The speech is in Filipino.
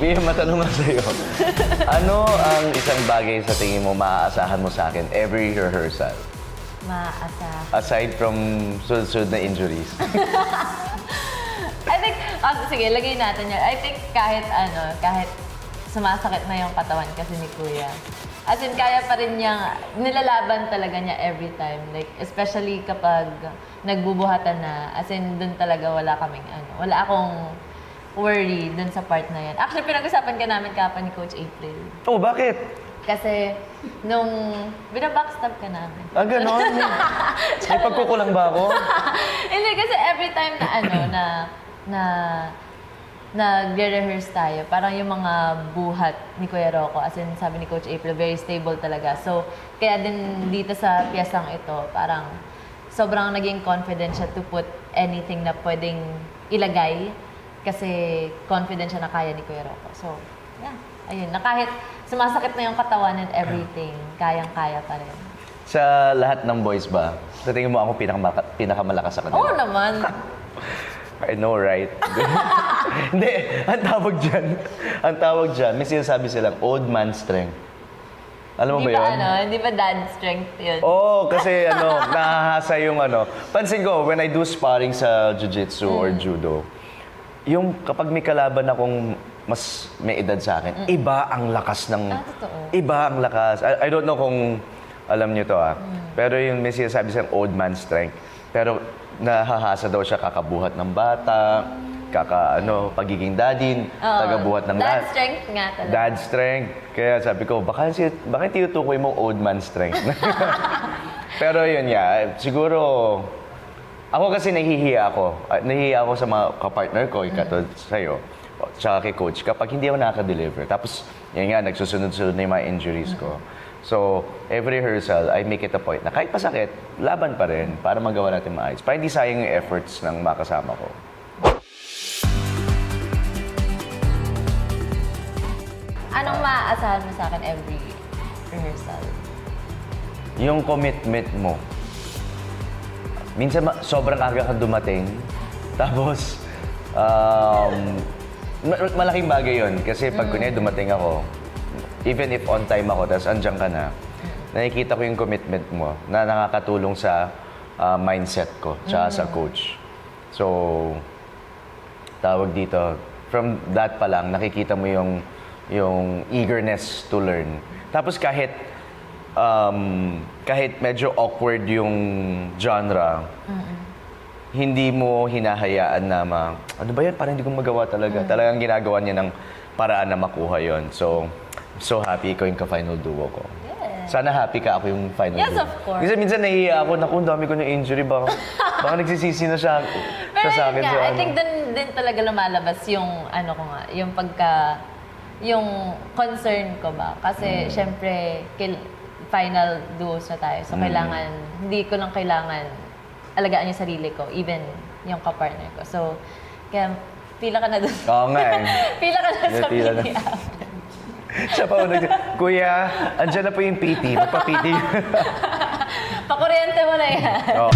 Pia, matanong na sa'yo. Ano ang isang bagay sa tingin mo maaasahan mo sa akin every rehearsal? Maasa. Aside from sunod-sunod na injuries. I think, sige, lagay natin yan. I think kahit sumasakit na yung katawan kasi ni Kuya. As in, kaya pa rin niyang, nilalaban talaga niya every time. Like, especially kapag nagbubuhatan na. As in, dun talaga wala akong worry dun sa part na yan. Actually, pinag-usapan ka namin kapag ni Coach April. Oh, bakit? Kasi, nung binabackstab ka namin. Ah, ganon? May pagkukulang ba ako? Hindi, kasi every time na nagre-rehearse tayo, parang yung mga buhat ni Kuya Rocco, as in sabi ni Coach April, very stable talaga. So, kaya din dito sa piyesang ito, parang sobrang naging confident siya to put anything na pwedeng ilagay kasi confident siya na kaya ni Kuya Rocco. So, yeah, ayun, na kahit sumasakit na yung katawan and everything, kayang-kaya pa rin. Sa lahat ng boys ba, sa tingin mo ako pinakamalakas sa kanila? Oo naman. I know, right? Hindi, ang tawag dyan, may sinasabi silang old man strength. Alam mo ba yun? Hindi ba dad strength yun? Oo, kasi nahahasa yung Pansin ko, when I do sparring sa jiu-jitsu or judo, yung kapag may kalaban akong mas may edad sa akin, iba ang lakas ng... totoo. Iba ang lakas. I don't know kung alam niyo to Pero yung may sinasabi silang old man strength. Pero nahahasa daw siya kakabuhat ng bata, pagiging daddy, tagabuhat ng dad strength nga talaga. Dad strength. Kaya sabi ko, baka tinutukoy mong old man strength. Pero yun siguro, ako kasi nahihiya ako. Nahihiya ako sa mga kapartner ko, katulad sa'yo, tsaka kay coach, kapag hindi ako nakaka-deliver. Tapos, yun nga, nagsusunod-sunod na yung mga injuries ko. So, every rehearsal, I make it a point na kahit pasakit, laban pa rin para magawa natin maayos. Para hindi sayang yung efforts ng makasama ko. Anong maaasahan mo sa akin every rehearsal? Yung commitment mo. Minsan sobrang aga ka dumating. Tapos, malaking bagay yun. Kasi pag kunyari dumating ako, even if on time ako, tapos andyan ka na, nakikita ko yung commitment mo na nakakatulong sa mindset ko, tsaka sa coach. So, tawag dito, from that pa lang, nakikita mo yung eagerness to learn. Tapos kahit medyo awkward yung genre, hindi mo hinahayaan na ano ba yan? Parang hindi ko magawa talaga. Talagang ginagawa niya ng paraan na makuha yon. So happy ikaw yung ka-final duo ko. Yes. Sana happy ka ako yung final duo. Yes, of course. Kasi minsan nahihiya ako, naku, dami ko ng injury. Baka nagsisisi na siya Pero sa akin. I think din talaga lumalabas yung yung concern ko ba. Kasi syempre, final duos na tayo. So hindi ko lang kailangan alagaan yung sarili ko, even yung kapartner ko. So, kaya pila ka na doon. Oo nga eh. Pila ka na sa Pila na. PTA. Siya pa Kuya, andyan na po yung PT. Magpa-PT. Pakuryente mo na yan. Oh.